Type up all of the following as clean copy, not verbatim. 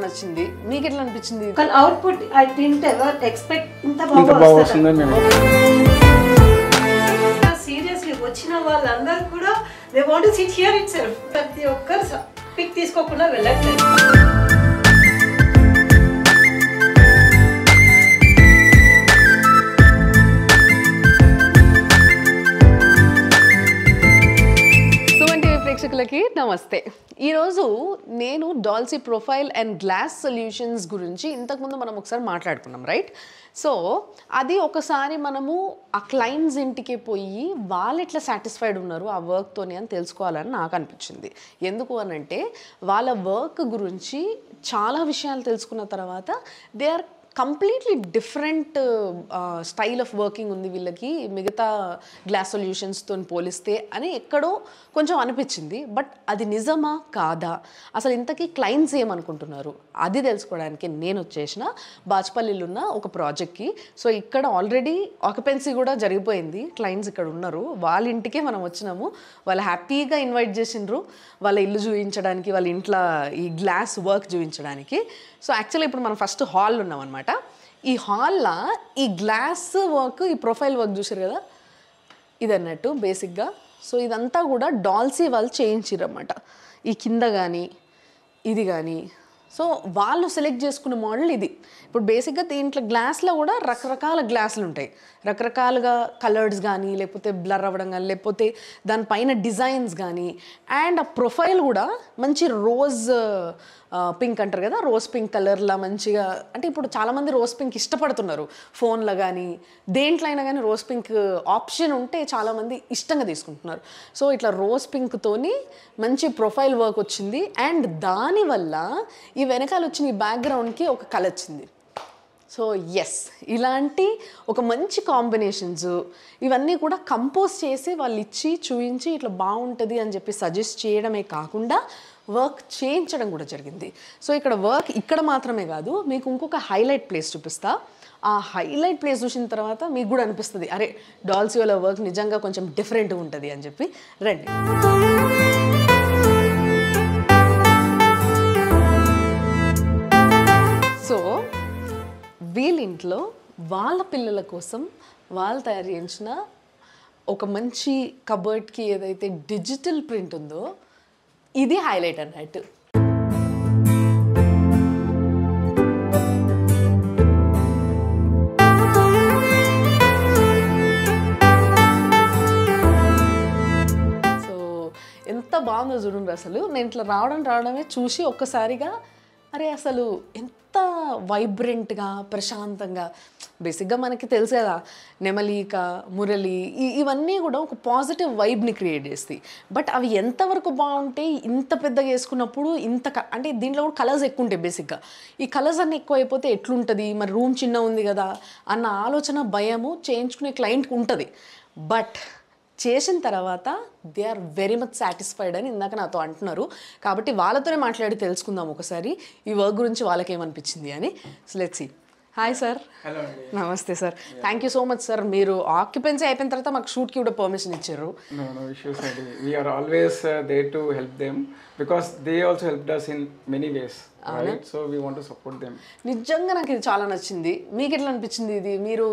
నచ్చింది. మీకు ఎట్లా అనిపించింది? కానీ output I didn't ever expect ఇంత బాగా వస్తుందని. సీరియస్లీ వచ్చిన వాళ్ళందరూ కూడా they want to SIT here it self. ప్రతి ఒక్కరు పిక్ తీసుకోకుండా వెళ్ళట్లేదు. ప్రేక్షకులకి నమస్తే. ఈరోజు నేను డాల్సీ ప్రొఫైల్ అండ్ గ్లాస్ సొల్యూషన్స్ గురించి ఇంతకుముందు మనం ఒకసారి మాట్లాడుకున్నాం, రైట్? సో అది ఒకసారి మనము ఆ క్లయింట్స్ ఇంటికి పోయి వాళ్ళు ఎట్లా సాటిస్ఫైడ్ ఉన్నారు ఆ వర్క్తోని అని తెలుసుకోవాలని నాకు అనిపించింది. ఎందుకు అనంటే వాళ్ళ వర్క్ గురించి చాలా విషయాలు తెలుసుకున్న తర్వాత they are completely different style of working ఉంది వీళ్ళకి మిగతా గ్లాస్ సొల్యూషన్స్తో పోలిస్తే అని ఎక్కడో కొంచెం అనిపించింది. బట్ అది నిజమా కాదా, అసలు ఇంతకీ క్లయింట్స్ ఏమనుకుంటున్నారు అది తెలుసుకోవడానికి నేను వచ్చేసిన బాచ్పల్లిలో ఉన్న ఒక ప్రాజెక్ట్కి. సో ఇక్కడ ఆల్రెడీ ఆక్యుపెన్సీ కూడా జరిగిపోయింది, క్లయింట్స్ ఇక్కడ ఉన్నారు, వాళ్ళ ఇంటికే మనం వచ్చినాము. వాళ్ళు హ్యాపీగా ఇన్వైట్ చేసిండ్రు వాళ్ళ ఇల్లు చూపించడానికి, వాళ్ళ ఇంట్లో ఈ గ్లాస్ వర్క్ చూపించడానికి. సో యాక్చువల్లీ ఇప్పుడు మనం ఫస్ట్ హాల్ ఉన్నాం అనమాట. ఈ హాల్లో ఈ గ్లాస్ వర్క్, ఈ ప్రొఫైల్ వర్క్ చూసారు కదా, ఇది అన్నట్టు బేసిక్గా. సో ఇదంతా కూడా డాల్సీ వాళ్ళు చేయించారన్నమాట. ఈ కింద కానీ ఇది కానీ. సో వాళ్ళు సెలెక్ట్ చేసుకున్న మోడల్ ఇది. ఇప్పుడు బేసిక్గా దీంట్లో గ్లాస్లో కూడా రకరకాల గ్లాసులు ఉంటాయి, రకరకాలుగా కలర్స్ కానీ లేకపోతే బ్లర్ అవ్వడం కానీ లేకపోతే దానిపైన డిజైన్స్ కానీ. అండ్ ఆ ప్రొఫైల్ కూడా మంచి రోజ్ పింక్ అంటారు కదా, రోజ్ పింక్ కలర్లా మంచిగా. అంటే ఇప్పుడు చాలామంది రోజ్ పింక్ ఇష్టపడుతున్నారు, ఫోన్లో కానీ దేంట్లో అయినా కానీ రోజ్ పింక్ ఆప్షన్ ఉంటే చాలామంది ఇష్టంగా తీసుకుంటున్నారు. సో ఇట్లా రోజ్ పింక్తోని మంచి ప్రొఫైల్ వర్క్ వచ్చింది. అండ్ దానివల్ల ఈ వెనకాల వచ్చిన ఈ బ్యాక్గ్రౌండ్కి ఒక కలర్ వచ్చింది. సో ఎస్, ఇలాంటి ఒక మంచి కాంబినేషన్స్ ఇవన్నీ కూడా కంపోజ్ చేసి వాళ్ళు ఇచ్చి చూపించి ఇట్లా బాగుంటుంది అని చెప్పి సజెస్ట్ చేయడమే కాకుండా వర్క్ చేయించడం కూడా జరిగింది. సో ఇక్కడ వర్క్ ఇక్కడ మాత్రమే కాదు, మీకు ఇంకొక హైలైట్ ప్లేస్ చూపిస్తా. ఆ హైలైట్ ప్లేస్ చూసిన తర్వాత మీకు కూడా అనిపిస్తుంది అరే డాల్సీ వాళ్ళ వర్క్ నిజంగా కొంచెం డిఫరెంట్గా ఉంటుంది అని చెప్పి. రండి. సో వీళ్ళింట్లో వాళ్ళ పిల్లల కోసం వాళ్ళు తయారు చేయించిన ఒక మంచి కబర్డ్కి ఏదైతే డిజిటల్ ప్రింట్ ఉందో ఇది హైలైట్ అన్నట్టు. సో ఎంత బాగుందో చూడండి. అసలు నేను ఇట్లా రావడమే చూసి ఒక్కసారిగా అరే అసలు ఎంత వైబ్రెంట్గా ప్రశాంతంగా. బేసిక్గా మనకి తెలుసు కదా నెమలిక, మురళి ఇవన్నీ కూడా ఒక పాజిటివ్ వైబ్ని క్రియేట్ చేస్తాయి. బట్ అవి ఎంతవరకు బాగుంటాయి ఇంత పెద్దగా వేసుకున్నప్పుడు అంటే దీంట్లో కూడా కలర్స్ ఎక్కువ ఉంటాయి. బేసిక్గా ఈ కలర్స్ అన్నీ ఎక్కువ అయిపోతే ఎట్లుంటుంది, మరి రూమ్ చిన్న ఉంది కదా అన్న ఆలోచన భయము చేయించుకునే క్లయింట్కి ఉంటుంది. బట్ చేసిన తర్వాత they are very much satisfied అని ఇందాక నాతో అంటున్నారు. కాబట్టి వాళ్ళతోనే మాట్లాడి తెలుసుకుందాం ఒకసారి ఈ వర్క్ గురించి వాళ్ళకి ఏమనిపించింది అని. So let's see. Hi sir. Hello. నమస్తే sir. Thank you so much sir. మీరు ఆక్యుపెన్సీ అయిపోయిన తర్వాత మాకు షూట్కి కూడా పర్మిషన్ ఇచ్చారు. No issues, Adi. We are always there to help them because they also helped us in many ways, right? So we want to support them. నిజంగా నాకు ఇది చాలా నచ్చింది. మీకు ఎట్లా అనిపించింది ఇది? మీరు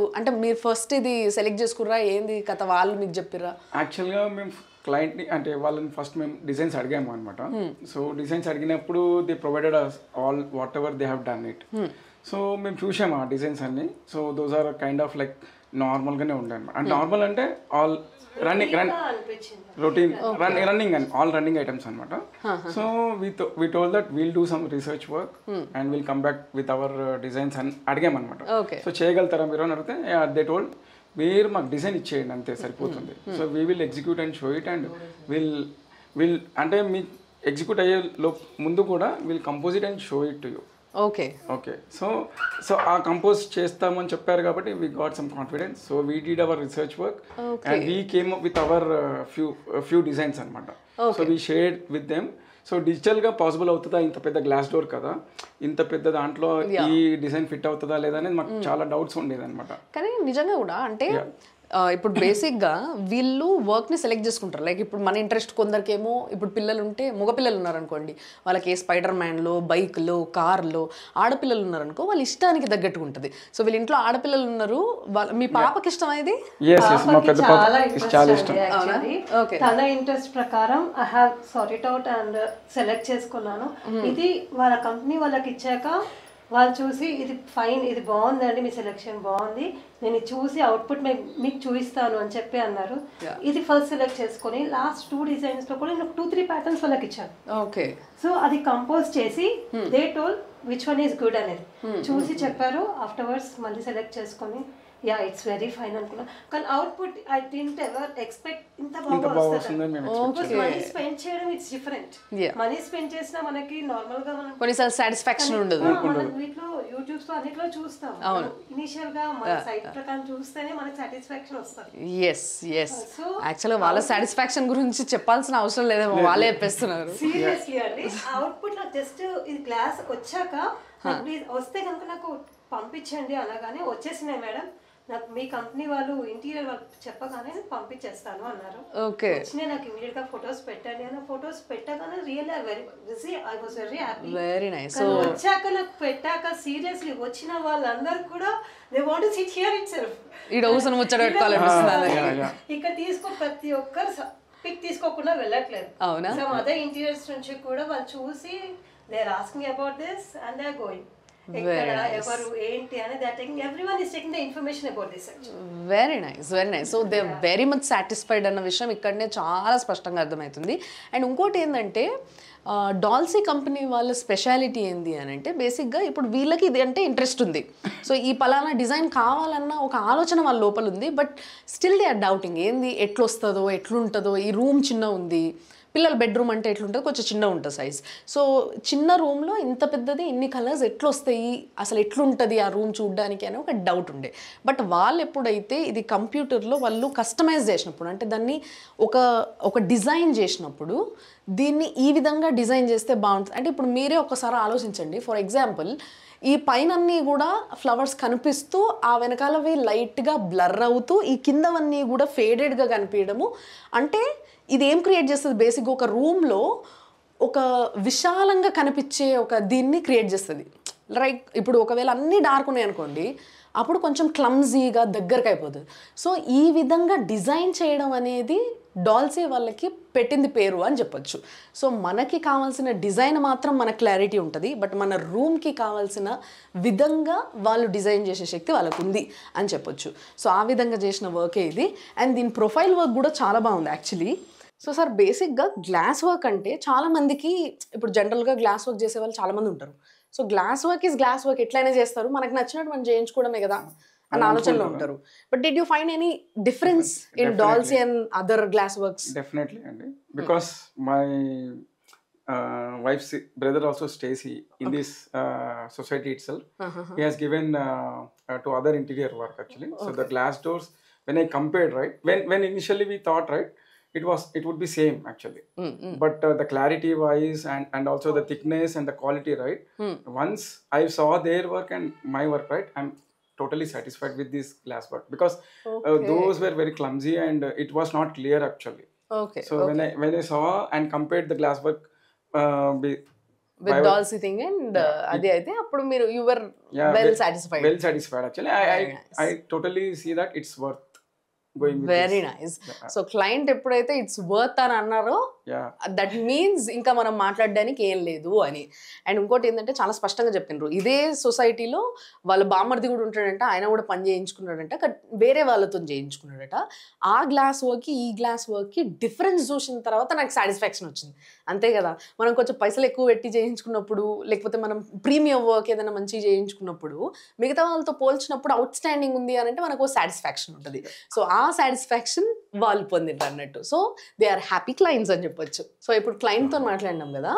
ఫస్ట్ ఇది సెలెక్ట్ చేసుకుర్రా ఏంది కథ, వాళ్ళు మీకు చెప్పిర్రా? యాక్చువల్గా మేము క్లయింట్ని అంటే వాళ్ళని ఫస్ట్ మేము డిజైన్స్ అడిగాము అనమాట. సో డిజైన్స్ అడిగినప్పుడు they provided all whatever they have done it. So మేము చూసాము ఆ డిజైన్స్ అన్ని. So those are kind of like నార్మల్గానే ఉండే అనమాట. అండ్ నార్మల్ అంటే all routine running and all running items అనమాట. So we told that we'll do some research work and we'll come back with our designs అని అడిగామన్నమాట. So చేయగలుగుతారా మీరు అని అడిగితే they told మీరు మాకు డిజైన్ ఇచ్చేయండి అంతే సరిపోతుంది. So we will execute and show it and will అంటే మీ ఎగ్జిక్యూట్ అయ్యే ముందు కూడా will compose it and show it to you. Okay okay. So ఆ కంపోజ్ చేస్తామని చెప్పారు కాబట్టి we got some confidence. So we did our research work and we came up with our few designs అనమాట. So we shared with them. So డిజిటల్గా possible అవుతుందా, ఇంత పెద్ద glass door కదా, ఇంత పెద్ద దాంట్లో ఈ డిజైన్ ఫిట్ అవుతుందా లేదా అనేది మాకు చాలా డౌట్స్ ఉండేది అనమాట. కానీ నిజంగా కూడా అంటే ఇప్పుడు బేసిక్గా వీళ్ళు వర్క్ని సెలెక్ట్ చేసుకుంటారు. లైక్ ఇప్పుడు మన ఇంట్రెస్ట్ కొందరికేమో, ఇప్పుడు పిల్లలు ఉంటే మగపిల్లలు ఉన్నారనుకోండి, వాళ్ళకి స్పైడర్ మ్యాన్లో, బైక్లో, కార్లో, ఆడపిల్లలు ఉన్నారనుకో వాళ్ళ ఇష్టానికి తగ్గట్టుగా ఉంటుంది. సో వీళ్ళ ఇంట్లో ఆడపిల్లలు ఉన్నారు, మీ పాపకి ఇష్టం అనేది చాలా ఇష్టం. తన ఇంట్రెస్ట్ ప్రకారం I have sort it out and select చేసుకున్నాను. ఇది వాళ్ళ కంపెనీ వాళ్ళకి ఇచ్చాక వాళ్ళు చూసి ఇది ఫైన్, ఇది బాగుందండి, మీ సెలెక్షన్ బాగుంది, నేను చూసి అవుట్పుట్ మీకు చూపిస్తాను అని చెప్పి అన్నారు. ఇది ఫస్ట్ సెలెక్ట్ చేసుకొని లాస్ట్ 2 డిజైన్స్ లో కూడా నేను 2-3 ప్యాటర్న్స్ వాళ్ళకి ఇచ్చాను. ఓకే. సో అది కంపోజ్ చేసి they told which one is good అనేది చూసి చెప్పారు. ఆఫ్టర్వర్డ్స్ మళ్ళీ సెలెక్ట్ చేసుకొని యా ఇట్స్ వెరీ ఫైన్ అనుకున్నా. కానీ output I didn't ever expect ఇంత బాగా వస్తుంది. మనీ స్పెండ్ చేయడం ఇట్స్ డిఫరెంట్. మనీ స్పెండ్ చేసినా మనకి నార్మల్ గా మనం కొన్నిసార్లు సాటిస్ఫాక్షన్ ఉండదు. మనం వీటిలో యూట్యూబ్స్ లో అన్నిట్లో చూస్తాం, ఇనిషియల్ గా మన సైట్ ప్రకారం చూస్తేనే మనకి సాటిస్ఫాక్షన్ వస్తుంది. ఎస్ యాక్చువల్గా వాళ్ళ సాటిస్ఫాక్షన్ గురించి చెప్పాల్సిన అవసరం లేదేమో, వాళ్ళే చెప్పేస్తున్నారు. సీరియస్లీ అండి. అవుట్పుట్ నాకు జస్ట్ ఇది క్లాస్ వచ్చాక వస్తే కనుక నాకు పంపించండి అనగానే వచ్చేసినాయి మేడం, నాకు మీ కంపెనీ వాళ్ళు ఇంటీరియర్ వాళ్ళు చెప్పగానే పంపించేస్తాను అన్నారు. ఓకే. వచ్చినాయి నాకు ఇమీడియట్ గా ఫొటోస్ పెట్టండి అని. ఫొటోస్ పెట్టగానే real I was very happy. Very nice. వచ్చాక నాకు పెట్టాక సీరియస్లీ వచ్చిన వాళ్ళందరూ కూడా they want to SIT here it self. ఇక్కడ తీసుకో ప్రతి ఒక్కరు పిక్ తీసుకోకుండా వెళ్ళట్లేదు. అవునా? సో అదర్ ఇంటీరియర్స్ నుంచి కూడా వాళ్ళు చూసి they are asking about this and they are going. Very nice. So they very much satisfied అన్న విషయం ఇక్కడనే చాలా స్పష్టంగా అర్థమవుతుంది. అండ్ ఇంకోటి ఏంటంటే డాల్సీ కంపెనీ వాళ్ళ స్పెషాలిటీ ఏంది అని అంటే బేసిక్గా ఇప్పుడు వీళ్ళకి ఇది అంటే ఇంట్రెస్ట్ ఉంది. సో ఈ పలానా డిజైన్ కావాలన్న ఒక ఆలోచన వాళ్ళ లోపల ఉంది. But still they are doubting ఏంది ఎట్లొస్తుందో ఎట్లుంటుందో, ఈ రూమ్ చిన్న ఉంది, పిల్లల బెడ్రూమ్ అంటే ఎట్లుంటుంది, కొంచెం చిన్న ఉంటుంది సైజ్. సో చిన్న రూమ్లో ఇంత పెద్దది ఇన్ని కలర్స్ ఎట్లొస్తాయి, అసలు ఎట్లుంటుంది ఆ రూమ్ చూడడానికి అని ఒక డౌట్ ఉండే. బట్ వాళ్ళు ఎప్పుడైతే ఇది కంప్యూటర్లో వాళ్ళు కస్టమైజ్ చేసినప్పుడు, అంటే దాన్ని ఒక డిజైన్ చేసినప్పుడు దీన్ని ఈ విధంగా డిజైన్ చేస్తే బాగుంటుంది. అంటే ఇప్పుడు మీరే ఒకసారి ఆలోచించండి. ఫర్ ఎగ్జాంపుల్ ఈ పైనన్నీ కూడా ఫ్లవర్స్ కనిపిస్తూ ఆ వెనకాలవి లైట్గా బ్లర్ అవుతూ ఈ కిందవన్నీ కూడా ఫేడెడ్గా కనిపించడము, అంటే ఇది ఏం క్రియేట్ చేస్తుంది, బేసిక్గా ఒక రూమ్లో ఒక విశాలంగా కనిపించే ఒక దీన్ని క్రియేట్ చేస్తుంది. లైక్ ఇప్పుడు ఒకవేళ అన్నీ డార్క్ ఉన్నాయి అనుకోండి, అప్పుడు కొంచెం క్లమ్జీగా దగ్గరకు అయిపోతుంది. సో ఈ విధంగా డిజైన్ చేయడం అనేది డాల్సీ వాళ్ళకి పెట్టింది పేరు అని చెప్పొచ్చు. సో మనకి కావాల్సిన డిజైన్ మాత్రం మన క్లారిటీ ఉంటుంది, బట్ మన రూమ్కి కావాల్సిన విధంగా వాళ్ళు డిజైన్ చేసే శక్తి వాళ్ళకు ఉంది అని చెప్పొచ్చు. సో ఆ విధంగా చేసిన వర్కే ఇది. అండ్ దీని ప్రొఫైల్ వర్క్ కూడా చాలా బాగుంది యాక్చువల్లీ. సో సార్ బేసిక్గా గ్లాస్ వర్క్ అంటే చాలామందికి ఇప్పుడు జనరల్గా గ్లాస్ వర్క్ చేసే వాళ్ళు చాలామంది ఉంటారు. So glass work is glass work, ఎట్లయినా చేస్తారు, మనకు నచ్చినట్టు మనం చేయించుకోవడమే కదా అన్న ఆలోచనలో ఉంటారు. But did you find any difference in Dalsi and other glass works? Definitely అండి, because my wife's brother also stays in this society itself. He has given to other interior work actually. So the glass doors, when I compared, right, when initially we thought, right, it would be same actually, but the clarity wise and also the thickness and the quality, right, once I saw their work and my work, right, I'm totally satisfied with this glass work, because those were very clumsy and it was not clear actually. Okay. So when I saw and compared the glass work with Dolce thing and adi aithe appudu meeru you were well satisfied actually. I totally see that it's worth going with very this. Nice. So client ఎప్పుడైతే it's worth అని అన్నారో that means ఇంకా మనం మాట్లాడడానికి ఏం లేదు అని. And ఇంకోటి ఏంటంటే చాలా స్పష్టంగా చెప్పిండ్రు, ఇదే సొసైటీలో వాళ్ళ బామ్మర్ది కూడా ఉంటాడంట, ఆయన కూడా పని చేయించుకున్నాడంట, వేరే వాళ్ళతో చేయించుకున్నాడట. ఆ గ్లాస్ వర్క్కి ఈ గ్లాస్ వర్క్కి డిఫరెన్స్ చూసిన తర్వాత నాకు సాటిస్ఫాక్షన్ వచ్చింది. అంతే కదా, మనం కొంచెం పైసలు ఎక్కువ పెట్టి చేయించుకున్నప్పుడు, లేకపోతే మనం ప్రీమియం వర్క్ ఏదైనా మంచిగా చేయించుకున్నప్పుడు మిగతా వాళ్ళతో పోల్చినప్పుడు అవుట్ స్టాండింగ్ ఉంది అని అంటే మనకు సాటిస్ఫాక్షన్ ఉంటుంది. సో ఆ సాటిస్ఫాక్షన్ వాళ్ళు పొందింటారు అన్నట్టు. So they are happy clients అని చెప్పొచ్చు. సో ఇప్పుడు క్లయింట్తో మాట్లాడినాం కదా,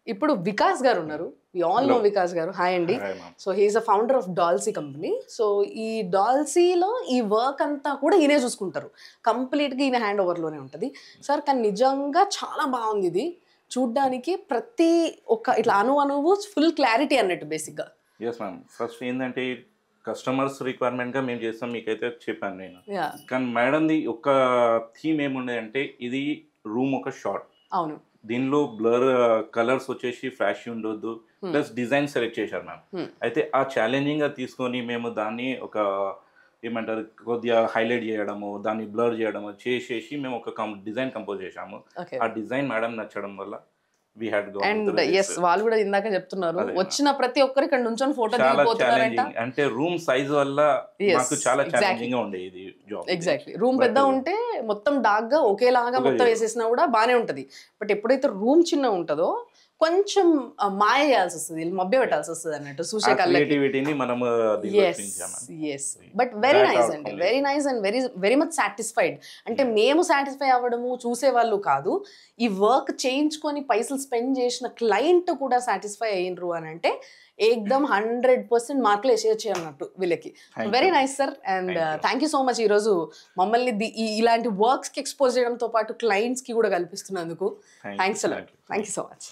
ఇప్పుడు వికాస్ గారు ఉన్నారు. వి ఆల్ నో వికాస్ గారు. హాయ్ అండి. So he's a founder of Dalsi company. So ఈ డాల్సీలో ఈ వర్క్ అంతా కూడా ఈయనే చూసుకుంటారు, కంప్లీట్గా ఈయన హ్యాండ్ ఓవర్లోనే ఉంటుంది. సార్ కానీ నిజంగా చాలా బాగుంది ఇది చూడ్డానికి, ప్రతి ఒక్క ఇట్లా అణువు ఫుల్ క్లారిటీ అన్నట్టు బేసిక్గా. Yes ma'am. ఫస్ట్ ఏంటంటే కస్టమర్స్ రిక్వైర్మెంట్ గా మేము చేస్తాం మీకైతే చెప్పాను నేను. యా కానీ మేడంది ఒక థీమ్ ఏముండే అంటే ఇది రూమ్ ఒక షార్ట్, అవును దీనిలో బ్లర్ కలర్స్ వచ్చేసి ఫ్లాష్ ఉండొద్దు, ప్లస్ డిజైన్ సెలెక్ట్ చేశారు మ్యామ్. అయితే ఆ ఛాలెంజింగ్ గా తీసుకొని మేము దాన్ని ఒక ఏమంటారు కొద్దిగా హైలైట్ చేయడము, దాన్ని బ్లర్ చేయడము చేసేసి మేము ఒక డిజైన్ కంపోజ్ చేసాము. ఓకే ఆ డిజైన్ మేడం నచ్చడం వల్ల we had gone and through this. Yes వాళ్ళు కూడా ఇందాక చెప్తున్నారు అదే. వచ్చిన ప్రతి ఒక్కరు ఇక్కడ నుంచొని ఫోటో చాలా దిగిపోతున్నారంట. ఛాలెంజింగ్ అంటే రూమ్ సైజ్ వల్ల Yes, మాకు చాలా exactly. ఛాలెంజింగ్ గా ఉండే ఇది జాబ్. ఎగ్జాక్ట్లీ రూమ్ పెద్ద ఉంటే మొత్తం డార్క్ గా ఒకేలాగా మొత్తం వేసేసినా కూడా బానే ఉంటది. బట్ ఎప్పుడైతే రూమ్ చిన్న ఉంటుందో కొంచెం మాయ చేయాల్సి వస్తుంది, మభ్య పెట్టాల్సి వస్తుంది అన్నట్టు చూసే కళ్ళకి. క్రియేటివిటీని మనము బట్ వెరీ నైస్ అండి, very nice and very much satisfied. అంటే మేము సాటిస్ఫై అవ్వడము చూసే వాళ్ళు కాదు, ఈ వర్క్ చేయించుకొని పైసలు స్పెండ్ చేసిన క్లయింట్ కూడా సాటిస్ఫై అయ్యిండ్రు అని అంటే ఏకదమ్ 100% మార్కులు వేసేయచ్చు అన్నట్టు వీళ్ళకి. Very nice sir and thank you so much ఈరోజు మమ్మల్ని ఇలాంటి వర్క్స్కి ఎక్స్పోజ్ చేయడంతో పాటు క్లయింట్స్కి కూడా కల్పిస్తున్నందుకు. Thanks a lot, thank you so much.